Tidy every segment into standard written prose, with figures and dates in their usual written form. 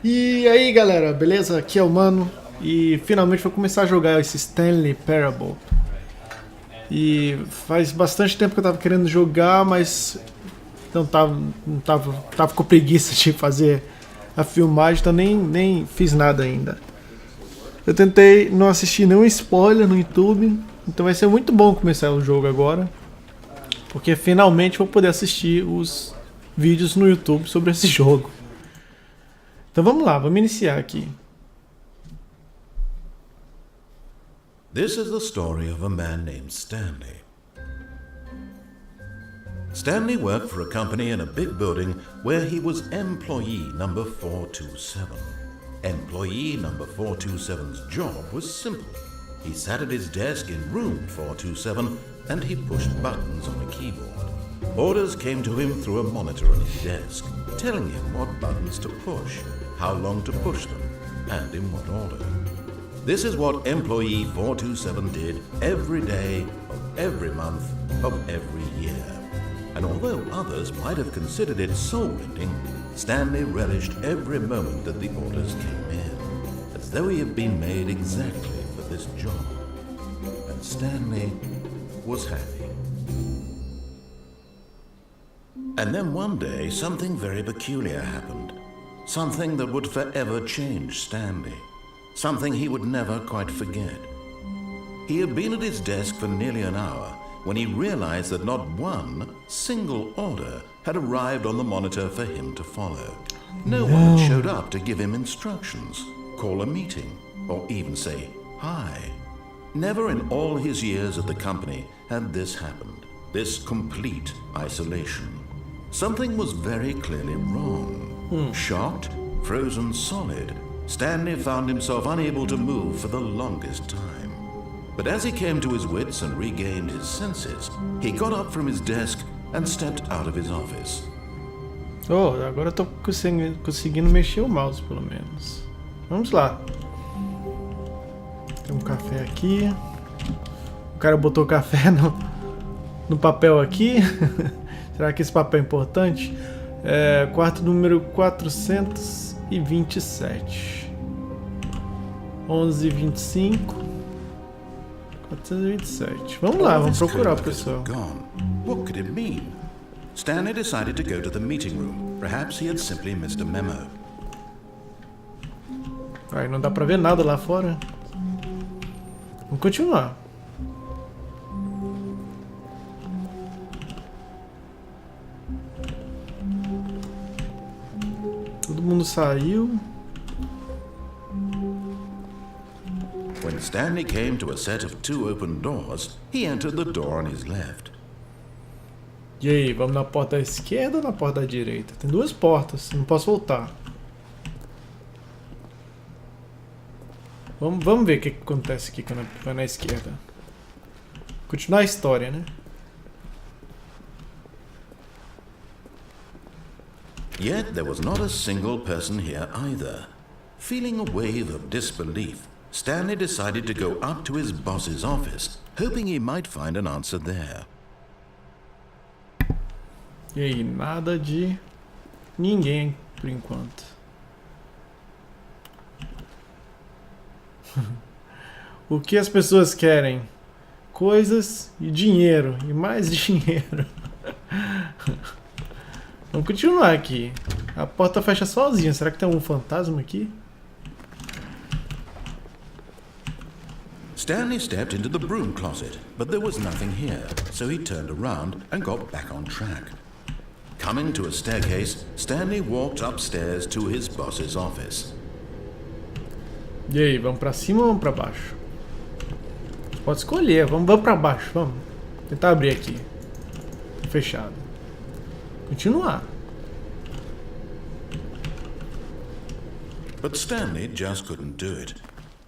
E aí galera, beleza? Aqui é o Mano e finalmente vou começar a jogar esse Stanley Parable. E faz bastante tempo que eu tava querendo jogar, mas tava com preguiça de fazer a filmagem, então nem fiz nada ainda. Eu tentei não assistir nenhum spoiler no YouTube, então vai ser muito bom começar o jogo agora, porque finalmente vou poder assistir os vídeos no YouTube sobre esse jogo. Então vamos lá, vamos iniciar aqui. This is the story of a man named Stanley. Stanley worked for a company in a big building where he was employee number 427. Employee number 427's job was simple. He sat at his desk in room 427 and he pushed buttons on a keyboard. Orders came to him through a monitor on his desk, telling him what buttons to push, how long to push them, and in what order. This is what employee 427 did every day of every month of every year. And although others might have considered it soul-rending, Stanley relished every moment that the orders came in, as though he had been made exactly for this job. And Stanley was happy. And then one day, something very peculiar happened. Something that would forever change Stanley. Something he would never quite forget. He had been at his desk for nearly an hour when he realized that not one single order had arrived on the monitor for him to follow. No one had showed up to give him instructions, call a meeting, or even say hi. Never in all his years at the company had this happened, this complete isolation. Something was very clearly wrong. Shocked, frozen solid, Stanley found himself unable to move for the longest time. But as he came to his wits and regained his senses, he got up from his desk and stepped out of his office. Oh, agora eu tô conseguindo mexer o mouse pelo menos. Vamos lá. Tem um café aqui. O cara botou café no papel aqui. Será que esse papel é importante? Quarto número 427. 11:25. 427. Vamos lá, vamos procurar o pessoal. What could it mean? Stanley decided to go to the meeting room. Perhaps he had simply missed a memo. Aí não dá pra ver nada lá fora. Vamos continuar. Todo mundo saiu. When Stanley came to a set of two open doors, he entered the door on his left. E aí, vamos na porta da esquerda ou na porta da direita? Tem duas portas, não posso voltar. Vamos ver o que acontece aqui quando vai na esquerda. Continuar a história, né? Yet there was not a single person here either. Feeling a wave of disbelief, Stanley decided to go up to his boss's office, hoping he might find an answer there. E aí, nada de ninguém por enquanto. O que as pessoas querem? Coisas e dinheiro, e mais dinheiro. Vamos continuar aqui. A porta fecha sozinha. Será que tem algum fantasma aqui? Stanley stepped into the broom closet, but there was nothing here, so he turned around and got back on track. Coming to a staircase, Stanley walked upstairs to his boss's office. E aí, vamos pra cima ou vamos pra baixo? Pode escolher, vamos pra baixo, vamos. Tentar abrir aqui. Tá fechado. Continuar. But Stanley just couldn't do it.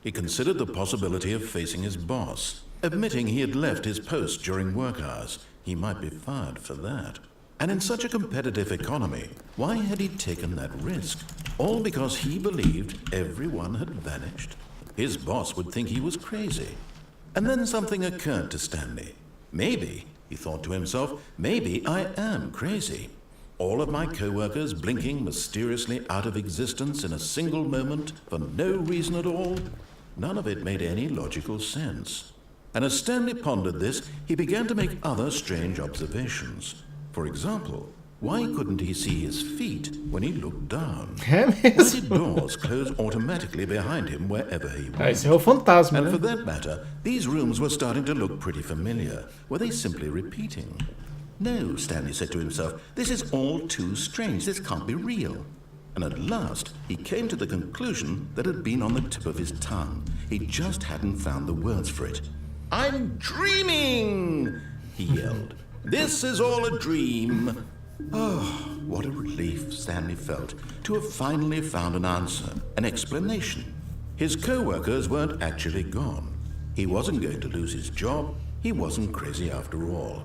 He considered the possibility of facing his boss, admitting he had left his post during work hours. He might be fired for that. And in such a competitive economy, why had he taken that risk? All because he believed everyone had vanished? His boss would think he was crazy. And then something occurred to Stanley. Maybe, he thought to himself, maybe I am crazy. all of my co-workers blinking mysteriously out of existence in a single moment for no reason at all. None of it made any logical sense. And as Stanley pondered this, he began to make other strange observations. For example, why couldn't he see his feet when he looked down? Why did doors close automatically behind him wherever he went? Esse é o fantasma, And né? for that matter, these rooms were starting to look pretty familiar. Were they simply repeating? No, Stanley said to himself, this is all too strange. This can't be real. And at last, he came to the conclusion that had been on the tip of his tongue. He just hadn't found the words for it. I'm dreaming, he yelled. This is all a dream. Oh, what a relief Stanley felt to have finally found an answer, an explanation. His co-workers weren't actually gone. He wasn't going to lose his job. He wasn't crazy after all.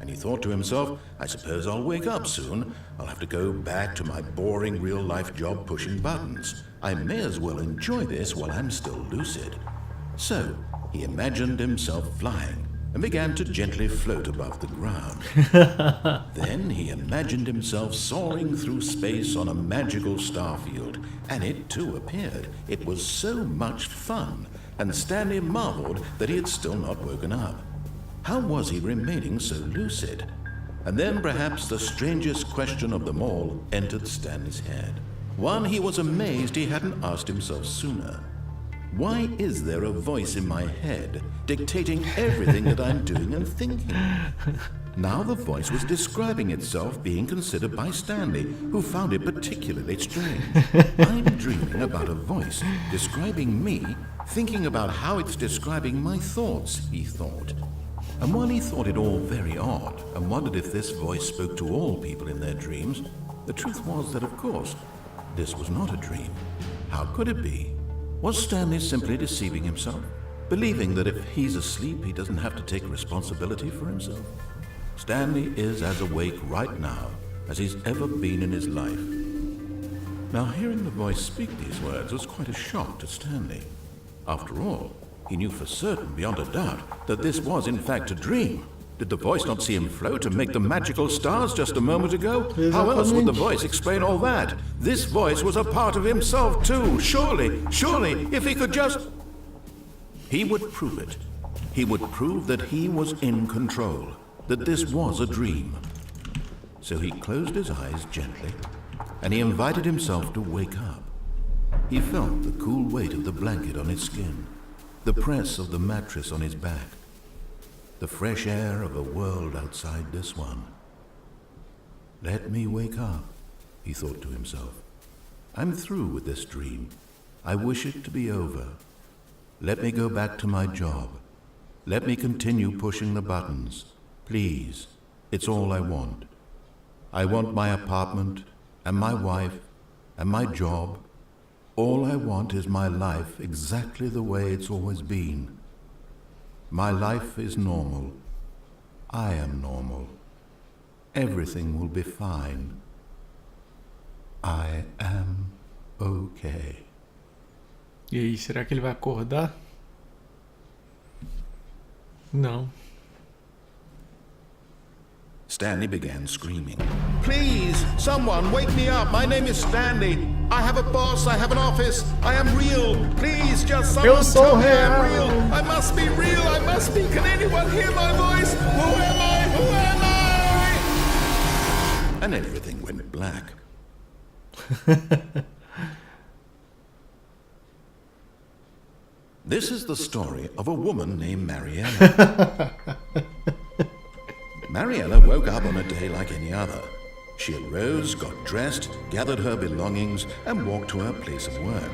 And he thought to himself, I suppose I'll wake up soon. I'll have to go back to my boring real-life job pushing buttons. I may as well enjoy this while I'm still lucid. So, he imagined himself flying and began to gently float above the ground. Then he imagined himself soaring through space on a magical starfield, and it too appeared. It was so much fun, and Stanley marveled that he had still not woken up. How was he remaining so lucid? And then perhaps the strangest question of them all entered Stanley's head. One he was amazed he hadn't asked himself sooner. Why is there a voice in my head dictating everything that I'm doing and thinking? Now the voice was describing itself being considered by Stanley, who found it particularly strange. I'm dreaming about a voice describing me, thinking about how it's describing my thoughts, he thought. And while he thought it all very odd and wondered if this voice spoke to all people in their dreams, the truth was that, of course, this was not a dream. How could it be? Was Stanley simply deceiving himself, believing that if he's asleep, he doesn't have to take responsibility for himself? Stanley is as awake right now as he's ever been in his life. Now, hearing the voice speak these words was quite a shock to Stanley. After all, he knew for certain, beyond a doubt, that this was in fact a dream. Did the voice not see him float and make the magical stars just a moment ago? How else would the voice explain all that? This voice was a part of himself too. Surely, if he could just... He would prove it. He would prove that he was in control, that this was a dream. So he closed his eyes gently, and he invited himself to wake up. He felt the cool weight of the blanket on his skin, the press of the mattress on his back, the fresh air of a world outside this one. Let me wake up, he thought to himself. I'm through with this dream. I wish it to be over. Let me go back to my job. Let me continue pushing the buttons. Please, it's all I want. I want my apartment and my wife and my job. All I want is my life exactly the way it's always been. My life is normal. I am normal. Everything will be fine. I am okay. E aí, será que ele vai acordar? Não. Stanley began screaming. Please, someone, wake me up. My name is Stanley. I have a boss. I have an office. I am real. Please, just someone tell me I'm real. I must be real. I must be. Can anyone hear my voice? Who am I? Who am I? And everything went black. This is the story of a woman named Mariella. Mariella woke up on a day like any other. She arose, got dressed, gathered her belongings, and walked to her place of work.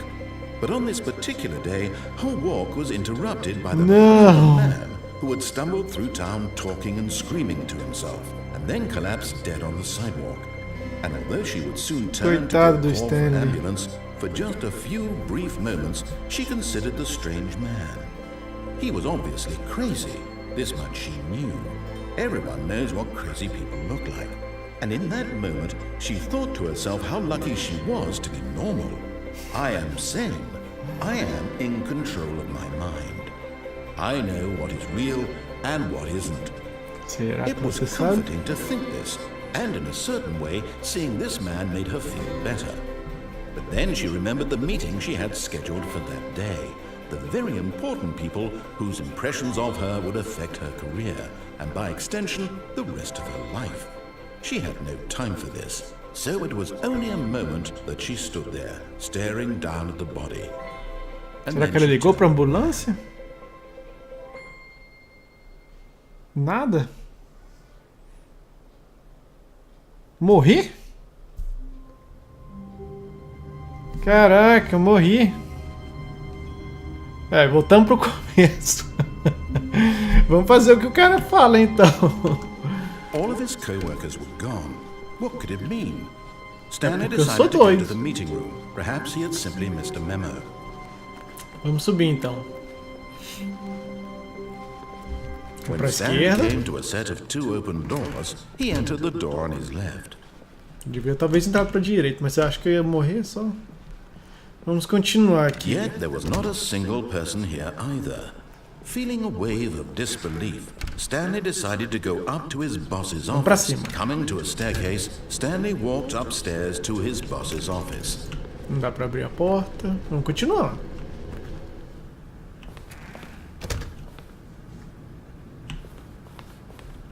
But on this particular day, her walk was interrupted by the man who had stumbled through town talking and screaming to himself, and then collapsed dead on the sidewalk. And although she would soon turn to call for an ambulance, for just a few brief moments, she considered the strange man. He was obviously crazy. This much she knew. Everyone knows what crazy people look like. And in that moment, she thought to herself how lucky she was to be normal. I am sane. I am in control of my mind. I know what is real and what isn't. It was comforting to think this, And in a certain way, seeing this man made her feel better. But then she remembered the meeting she had scheduled for that day. The very important people whose impressions of her would affect her career, and by extension, the rest of her life. She had no time for this, so it was only a moment that she stood there, staring down at the body. Será que ela ligou pra ambulância? Nada? Morri? Caraca, eu morri. Voltamos pro começo. Vamos fazer o que o cara fala, então. All of his co-workers were gone. What could it mean? Stanley Eu sou decided to go to doido. the meeting room. Perhaps he had simply missed a memo. Vamos subir, então. When Pra Stanley esquerda. came to a set of 2 open doors, he entered the door on his left. Devia talvez entrar pra direita, mas você acha que eu ia morrer só? Vamos continuar aqui. Yet there was not a single person here either. Feeling a wave of disbelief, Stanley decided to go up to his boss's Vamos pra office. cima. Coming to a staircase, Stanley walked upstairs to his boss's office. Não dá pra abrir a porta. Vamos continuar.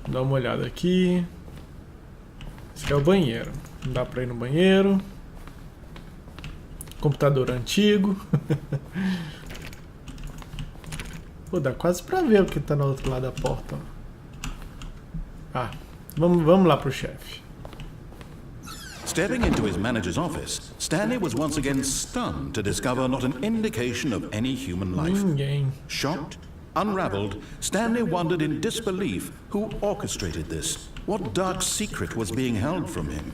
Dá uma olhada aqui. Esse aqui é o banheiro. Não dá pra ir no banheiro. Computador antigo. Pô, dá quase pra ver o que tá no outro lado da porta. Ah, vamos lá pro chefe. Stepping into his manager's office, Stanley was once again stunned to discover not an indication of any human life. Ninguém. Shocked, unraveled, Stanley wondered in disbelief who orchestrated this. What dark secret was being held from him?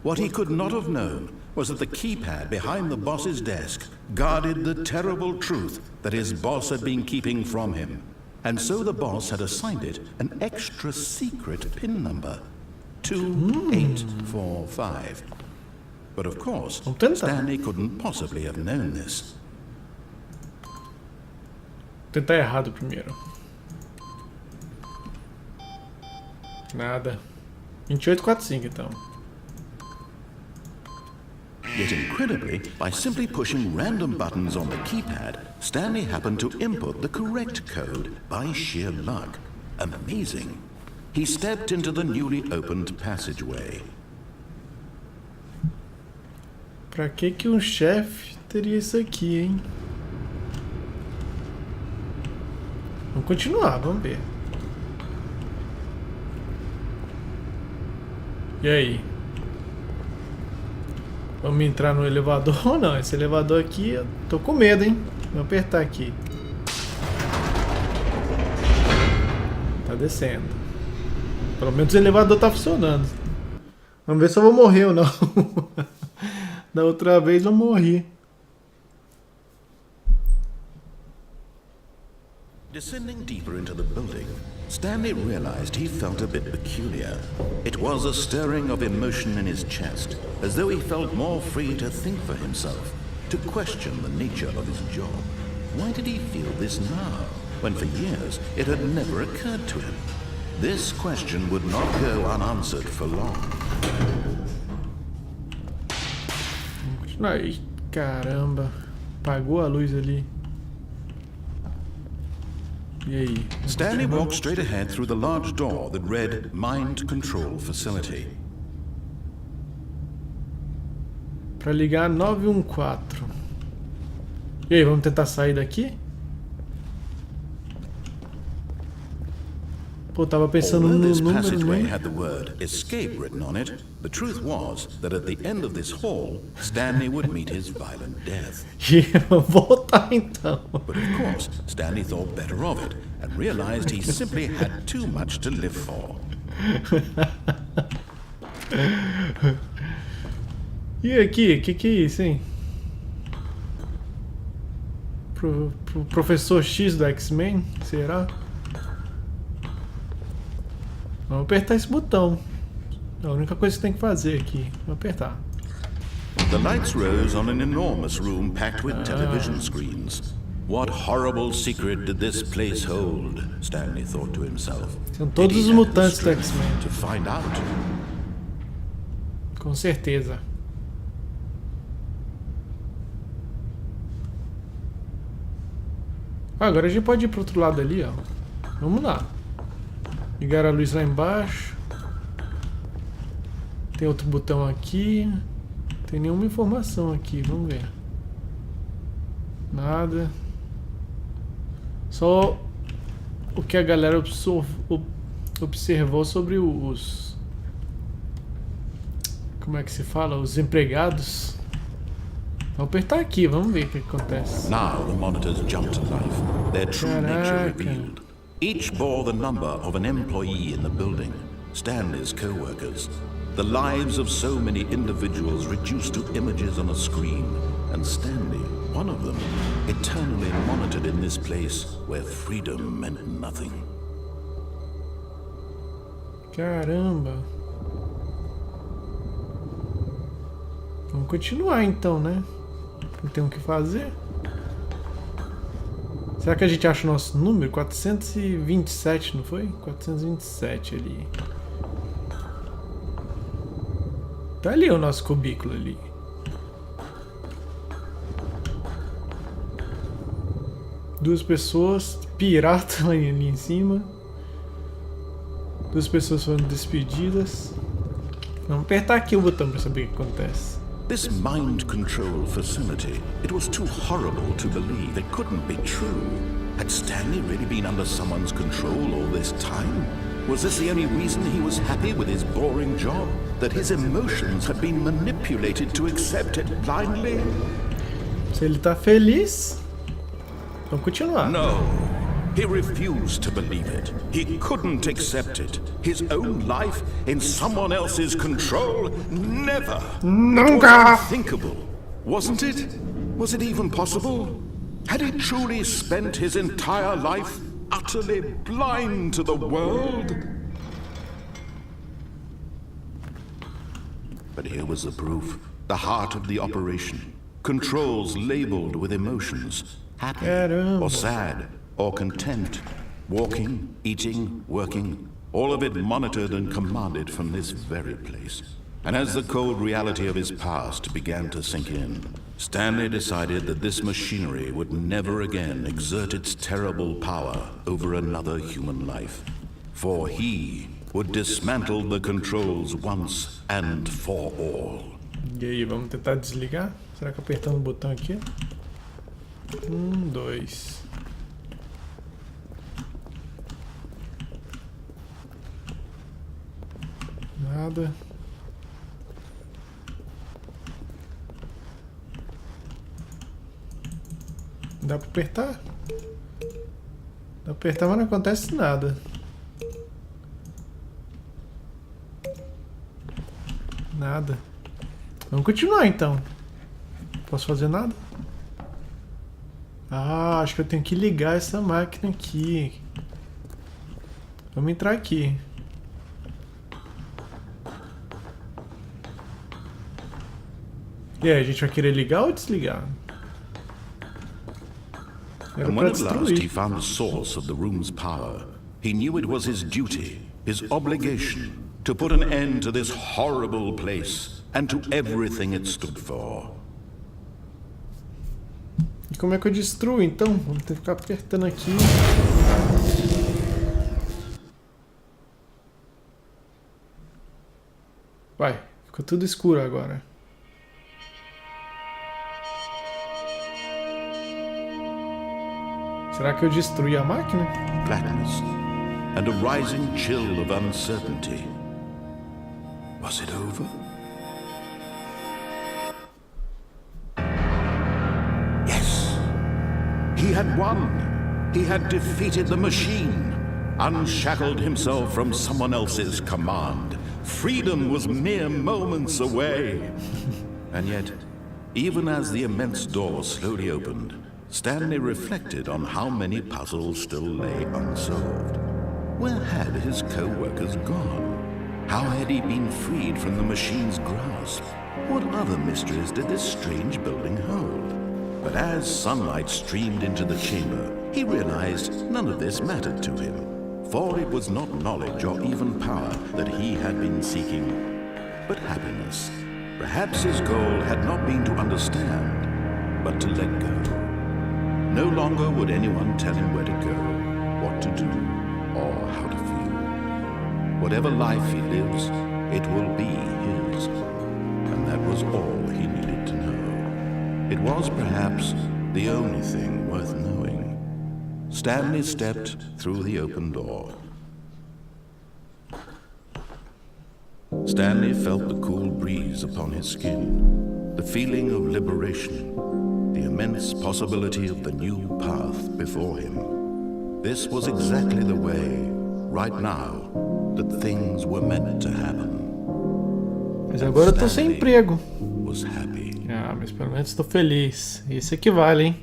What he could not have known was that the keypad behind the boss's desk guarded the terrible truth that his boss had been keeping from him. And so the boss had assigned it an extra secret PIN number. 2845. But of course, Vamos tentar. Stanley couldn't possibly have known this. Vou tentar errado primeiro. Nada. 2845 então. Yet incredibly, by simply pushing random buttons on the keypad, Stanley happened to input the correct code by sheer luck. Amazing. He stepped into the newly opened passageway. Pra que um chefe teria isso aqui, hein? Vamos continuar, vamos ver. E aí? Vamos entrar no elevador ou não? Esse elevador aqui, eu tô com medo, hein? Vou apertar aqui. Tá descendo. Pelo menos o elevador tá funcionando. Vamos ver se eu vou morrer ou não. Da outra vez eu morri. Descending deeper into the building, Stanley realized he felt a bit peculiar. It was a stirring of emotion in his chest, as though he felt more free to think for himself, to question the nature of his job. Why did he feel this now, when for years it had never occurred to him? This question would not go unanswered for long. Ai, caramba. Apagou a luz ali. E aí? Stanley walked straight ahead through the large door that read Mind Control Facility. Pra ligar 914. E aí, vamos tentar sair daqui? Pô, tava pensando Although no this número, passageway né? had the word escape written on it, the truth was that at the end of this hall, Stanley would meet his violent death. E vamos voltar então. But of course, Stanley thought better of it and realized he simply had too much to live for. E aqui, que é isso, hein? Professor X do X-Men? Será? Vamos apertar esse botão. É a única coisa que tem que fazer aqui. Vamos apertar. The lights rose on an enormous room packed with television screens. What horrible secret did this place hold? Stanley thought to himself. São Did todos he os have the mutantes do strength X-Men. to find out? Com certeza. Agora a gente pode ir pro outro lado ali, ó. Vamos lá. Ligar a luz lá embaixo. Tem outro botão aqui. Não tem nenhuma informação aqui, vamos ver. Nada. Só o que a galera observou sobre os... Como é que se fala? Os empregados. Vou apertar aqui, vamos ver o que acontece. Now the monitors jumped to life, their true nature revealed. Each bore the number of an employee in the building, Stanley's co-workers. The lives of so many individuals reduced to images on a screen, and Stanley, one of them, eternally monitored in this place where freedom meant nothing. Caramba. Vamos continuar então, né? Não tem o que fazer. Será que a gente acha o nosso número? 427, não foi? 427 ali. Tá ali o nosso cubículo ali. Duas pessoas, pirata ali em cima. Duas pessoas foram despedidas. Vamos apertar aqui o botão para saber o que acontece. This mind control facility, it was too horrible to believe. It couldn't be true. Had Stanley really been under someone's control all this time? Was this the only reason he was happy with his boring job? That his emotions had been manipulated to accept it blindly? Se ele tá feliz, vamos continuar. No. He refused to believe it. He couldn't accept it. His own life in someone else's control? Never. Nunca. It was unthinkable, wasn't it? Was it even possible? Had he truly spent his entire life utterly blind to the world? But here was the proof. The heart of the operation. Controls labeled with emotions. Happy or sad or content. Walking, eating, working. All of it monitored and commanded from this very place. And as the cold reality of his past began to sink in, Stanley decided that this machinery would never again exert its terrible power over another human life. For he would dismantle the controls once and for all. E aí, vamos tentar desligar? Será que apertando o botão aqui? 2. Nada. Dá pra apertar? Dá pra apertar, mas não acontece nada. Nada. Vamos continuar então. Posso fazer nada? Ah, acho que eu tenho que ligar essa máquina aqui. Vamos entrar aqui. E aí, a gente vai querer ligar ou desligar? And when at last he found the source of the room's power, he knew it was his duty, his obligation, to put an end to this horrible place and to everything it stood for. E como é que eu destruo então? Vamos ter que ficar apertando aqui. Vai, ficou tudo escuro agora. Será que eu destruí a máquina? Blackness and a rising chill of uncertainty. Was it over? Yes. He had won. He had defeated the machine, unshackled himself from someone else's command. Freedom was mere moments away. And yet, even as the immense door slowly opened, Stanley reflected on how many puzzles still lay unsolved. Where had his co-workers gone? How had he been freed from the machine's grasp? What other mysteries did this strange building hold? But as sunlight streamed into the chamber, he realized none of this mattered to him, for it was not knowledge or even power that he had been seeking, but happiness. Perhaps his goal had not been to understand, but to let go. No longer would anyone tell him where to go, what to do, or how to feel. Whatever life he lives, it will be his. And that was all he needed to know. It was perhaps the only thing worth knowing. Stanley stepped through the open door. Stanley felt the cool breeze upon his skin, the feeling of liberation, the immense possibility of the new path before him. This was exactly the way, right now, that things were meant to happen. Mas agora eu tô sem emprego. Was happy. Ah, mas pelo menos tô feliz. Isso é que vale, hein?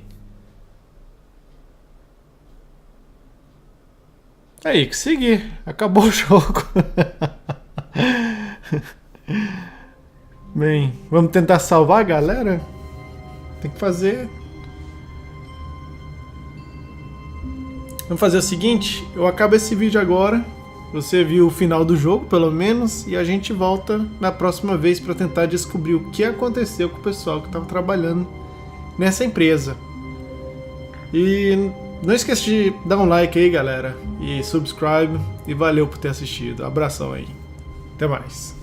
Aí, que seguir. Acabou o jogo. Bem, vamos tentar salvar a galera? Tem que fazer. Vamos fazer o seguinte, eu acabo esse vídeo agora. Você viu o final do jogo, pelo menos, e a gente volta na próxima vez para tentar descobrir o que aconteceu com o pessoal que estava trabalhando nessa empresa. E não esqueça de dar um like aí, galera, e subscribe, e valeu por ter assistido. Abração aí. Até mais.